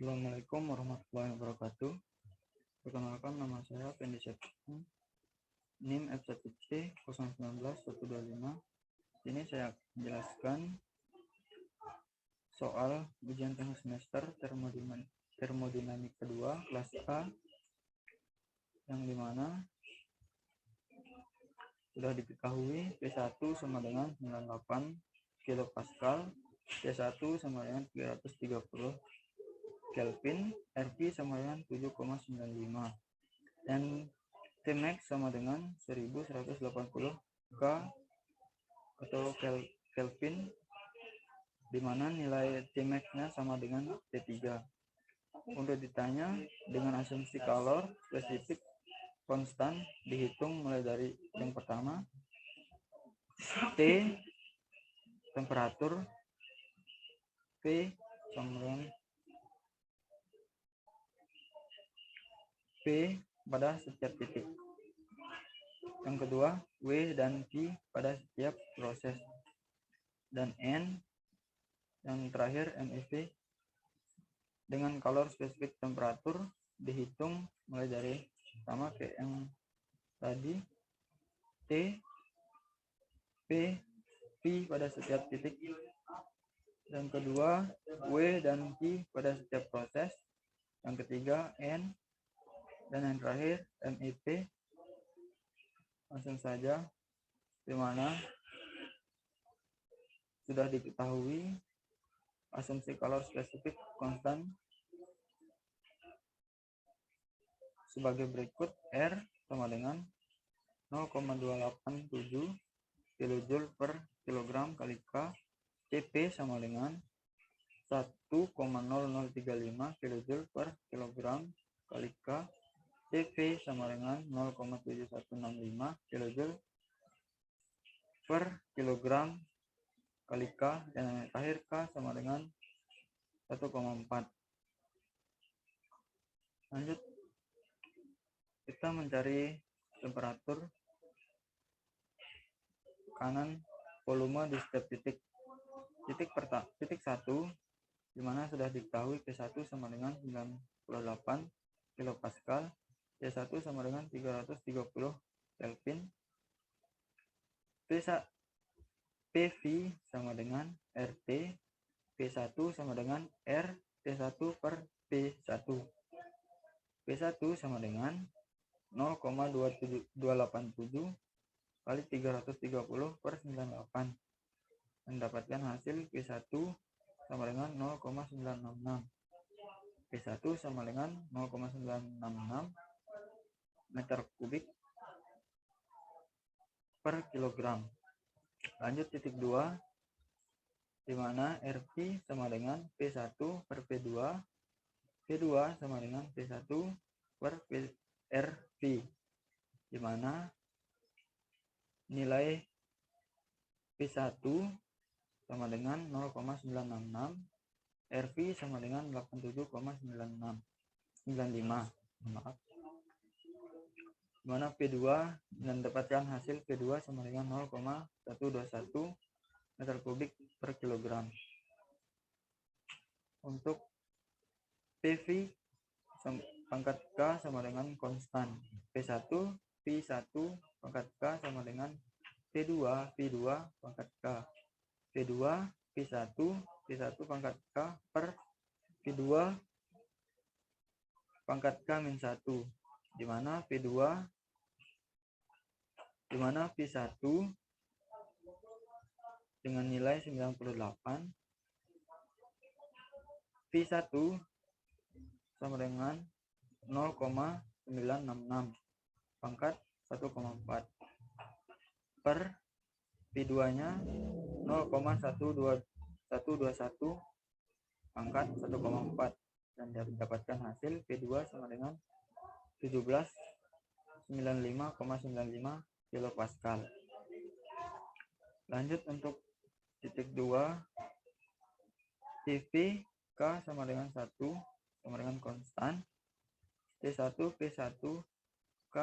Assalamualaikum warahmatullahi wabarakatuh. Perkenalkan, nama saya Pendi Septian, NIM F1C 019125. Ini saya menjelaskan soal ujian tengah semester termodinamik kedua kelas A, yang dimana sudah diketahui P1 sama dengan 98 kilopascal, P1 sama dengan 330 Kelvin, RP sama dengan 7,95, dan Tmax sama dengan 1180 K atau Kelvin, di mana nilai Tmax-nya sama dengan T3. Untuk ditanya dengan asumsi kalor spesifik konstan, dihitung mulai dari yang pertama, T temperatur, P sama dengan P pada setiap titik. Yang kedua, W dan Q pada setiap proses. Dan N yang terakhir, MEV dengan kalor spesifik temperatur, dihitung mulai dari pertama ke yang tadi, T, P, P pada setiap titik. Yang kedua, W dan Q pada setiap proses. Yang ketiga, N, dan yang terakhir MEP. Langsung saja, di mana sudah diketahui asumsi kalor spesifik konstan sebagai berikut. R sama dengan 0,287 kJ per kilogram kali K. Cp sama dengan 1,0035 kJ per kilogram kali K. Cv sama dengan 0,7165 kJ per kilogram kali K, dan yang terakhir K sama dengan 1,4. Lanjut, kita mencari temperatur, tekanan, volume di setiap titik. Titik 1, di mana sudah diketahui P1 sama dengan 98 kilopascal, P1 sama dengan 330 Kelvin, PV sama dengan RT, P1 sama dengan RT1 per P1. P1 sama dengan 0,2787 kali 330 per 98. Mendapatkan hasil P1 sama dengan 0,966. P1 sama dengan 0,966 meter kubik per kilogram. Lanjut, titik 2, di mana RP sama dengan P1 per P2, P2 sama dengan P1 per RP, di mana nilai P1 sama dengan 0,966, RP sama dengan 87,95, di mana P2 mendapatkan hasil P2 sama dengan 0,121 meter kubik per kilogram. Untuk PV pangkat K sama dengan konstan. P1 pangkat K sama dengan P2 pangkat K. P2 P1 pangkat K per P2 pangkat K min 1, di mana P1 dengan nilai 98, P1 sama dengan 0,966 pangkat 1,4 per P2 nya 0,121 pangkat 1,4, dan didapatkan hasil P2 sama dengan 1795,95 kilopascal. Lanjut, untuk titik 2, CV K sama dengan 1 sama dengan konstan. T1 P1 K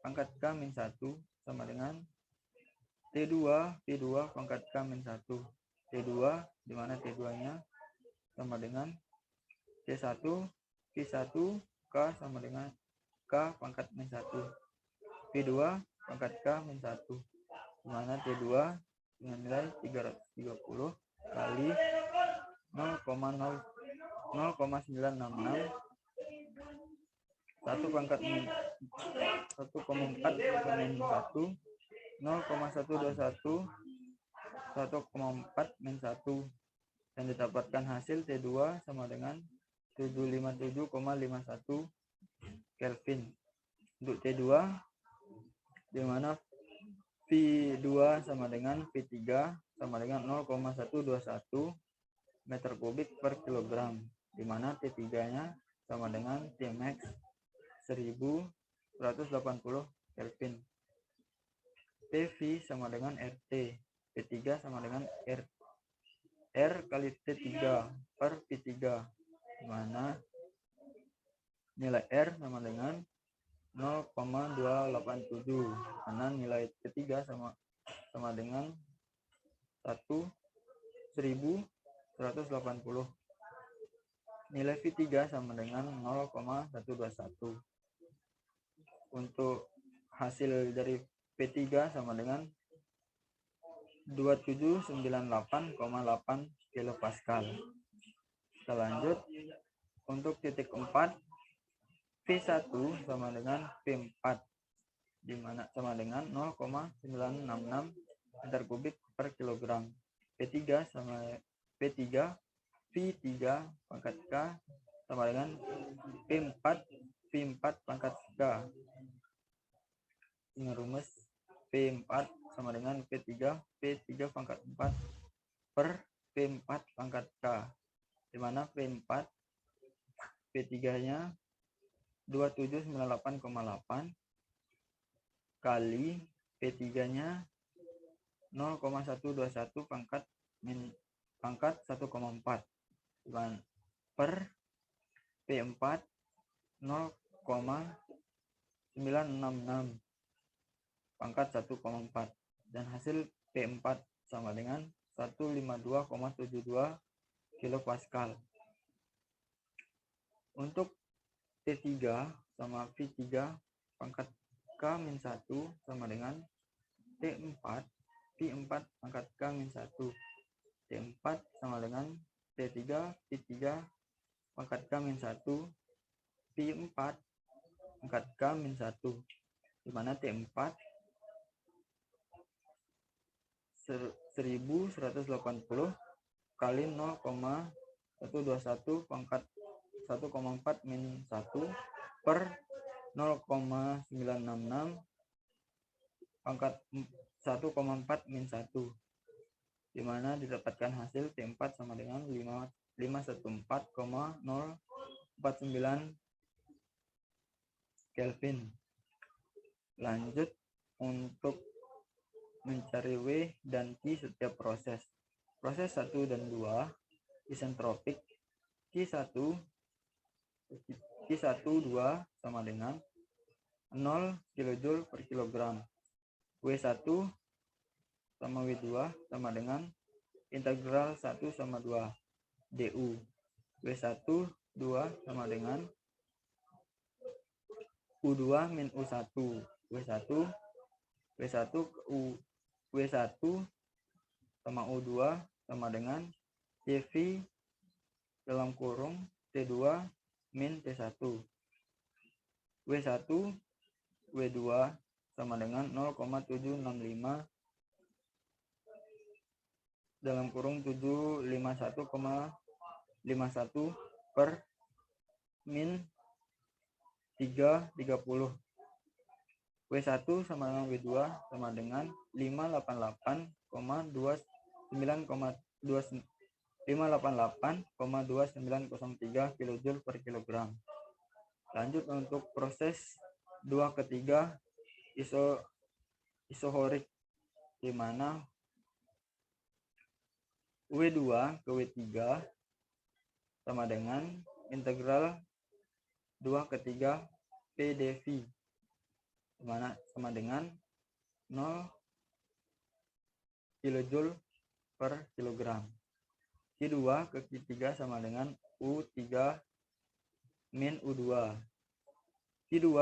pangkat K min 1 sama dengan T2 P2 pangkat K min 1. T2, di mana T2 nya sama dengan T1 V1 K sama dengan K pangkat min 1, V2 pangkat K min 1, dimana T2 dengan nilai 330 kali 0,966 1 pangkat min 1,4 min 1 0,121 1,4 min 1, dan didapatkan hasil T2 sama dengan 757,51 Kelvin. Untuk T2 di mana V2 sama dengan V3 sama dengan 0,121 meter kubik per kilogram, di mana T3-nya sama dengan Tmax 1180 Kelvin. PV sama dengan RT, P3 sama dengan R kali T3 per P3, di mana nilai R sama dengan 0,287, karena nilai T3 sama dengan 1180. Nilai V3 sama dengan 0,121. Untuk hasil dari P3 sama dengan 2798,8 kilopascal. Kita lanjut untuk titik 4, V1 sama dengan V4, di mana sama dengan 0,966 meter kubik per kilogram. P3 sama V3 pangkat K sama dengan V4 pangkat K. Ini rumus P4 sama dengan P3 pangkat 4 per P4 pangkat K, di mana P4 P3-nya 2798,8 kali P3-nya 0,121 pangkat 1,4 per P4 0,966 pangkat 1,4, dan hasil P4 sama dengan 152,72 kilopascal. Untuk T3 sama V3 pangkat K-1 sama dengan T4 V4 pangkat K-1, T4 sama dengan T3 V3 pangkat K-1 V4 pangkat K-1, di mana T4 1180 kali 0,121 pangkat 1,4 min 1 per 0,966 pangkat 1,4 min 1, di mana didapatkan hasil T4 sama dengan 514,049 Kelvin. Lanjut untuk mencari W dan Q setiap proses. Proses 1 dan 2 isentropik, Q1 2 sama dengan 0 kJ per kilogram. W1 sama W2 sama dengan integral 1 sama 2 du. W1 2 sama dengan U2 min U1. W1 sama U2 sama dengan CV dalam kurung T2 min T1. W1 W2 sama dengan 0,765 dalam kurung 751,51 per min 330. W1 sama dengan W2 sama dengan 588,2903 kJ per kilogram. Lanjut untuk proses 2 ketiga isohorik, di mana W2 ke W3 sama dengan integral 2 ketiga PdV, di mana sama dengan 0 kJ per kilogram. Q2 ke Q3 sama dengan U3 min U2. Q2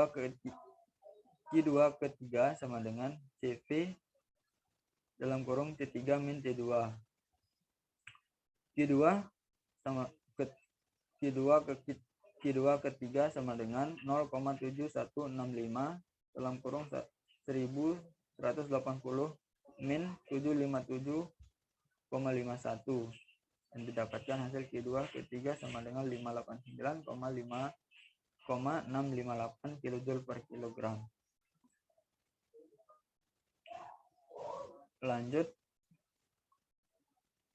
ketiga sama dengan CV dalam kurung T3 min T2. Q2 ketiga sama dengan 0,7165 dalam kurung 1180 min 757,51 dan didapatkan hasil Q2 ketiga sama dengan 589,658 kJ per kilogram. Lanjut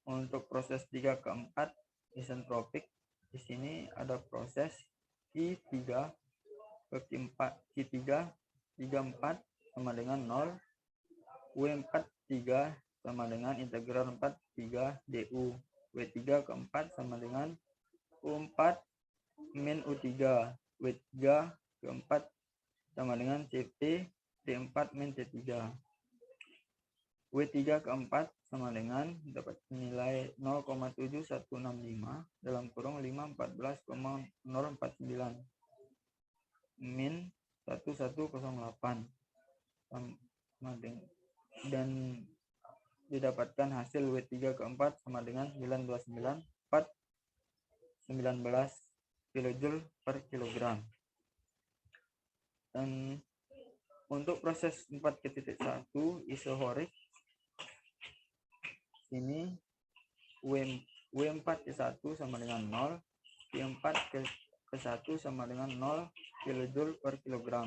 untuk proses 3 ke 4 isentropik. Di sini ada proses Q3 ke Q3 34 sama dengan 0, W4 3 sama dengan integral 4 3 du, W3 ke 4 sama dengan U4 min U3, W3 ke 4 sama dengan CP T4 min T3, W3 ke 4 sama dengan dapat nilai 0,7165 dalam kurung 514,049 min 1108 dan didapatkan hasil W3 ke 4 sama dengan 929,419 kJ per kilogram. Dan untuk proses 4 ke titik 1 isohorik, ini W4 ke 1 sama dengan 0, Q4 ke 1 sama dengan 0 kJ per kilogram,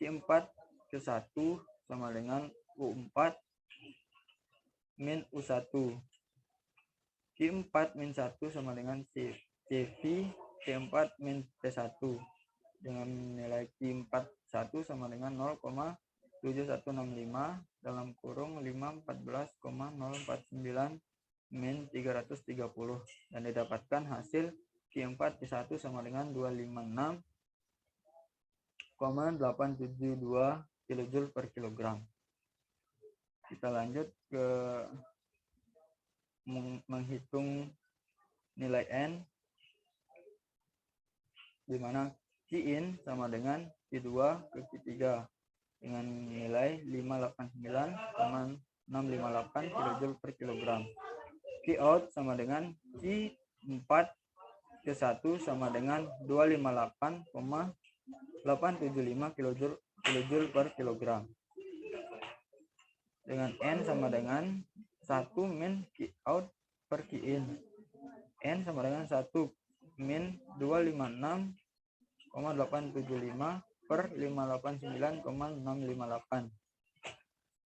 Q4 ke 1 sama dengan U4 min U1, Q4 min 1 sama dengan CV T4 min T1 dengan nilai Q4 1 sama dengan 0,7165 dalam kurung 514,049 min 330 dan didapatkan hasil Q4 T1 sama dengan 256,872 kJ per kilogram. Kita lanjut ke menghitung nilai N, di mana Qin sama dengan Q2 ke Q3 dengan nilai 589,658 kJ per kilogram. Qout sama dengan Q4 ke 1 sama dengan 258,875 kJ per kilogram. Dengan N sama dengan 1 min Qout per Qin. N sama dengan 1 min 256,875 per 589,658.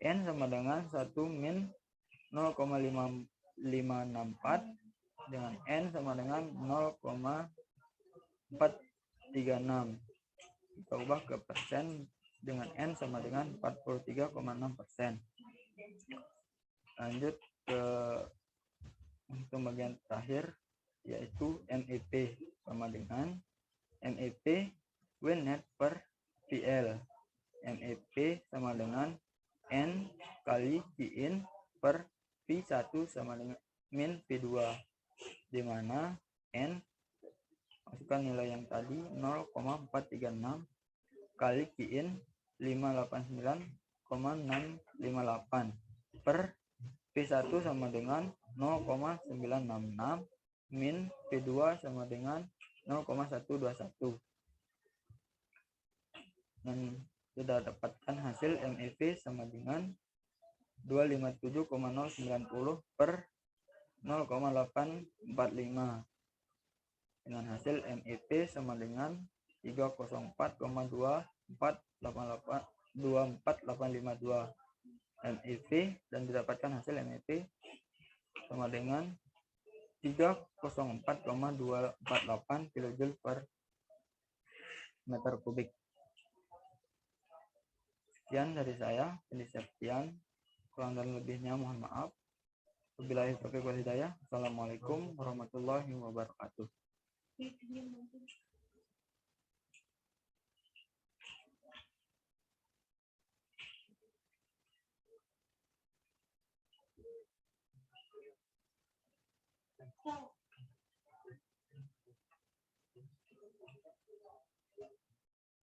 N sama dengan 1 min 0,564 dengan N sama dengan 0,436. Kita ubah ke persen dengan N sama dengan 43,6%. Lanjut ke untuk bagian terakhir, yaitu MEP sama dengan MEP Wnet per PL. MEP sama dengan N kali Qin per P1 sama dengan min P2, di mana N masukkan nilai yang tadi 0,436 kali Qin 589,658 per P1 sama dengan 0,966 min P2 sama dengan 0,121 dan sudah dapatkan hasil MEP sama dengan 257,090 per 0,845 dengan hasil MEP sama dengan 304,24852 MEP dan didapatkan hasil MEP sama dengan 304,248 kJ per meter kubik. Sekian dari saya, penelitian. Kurang dan lebihnya mohon maaf. Wabillahi taufiq wal hidayah. Assalamualaikum warahmatullahi wabarakatuh.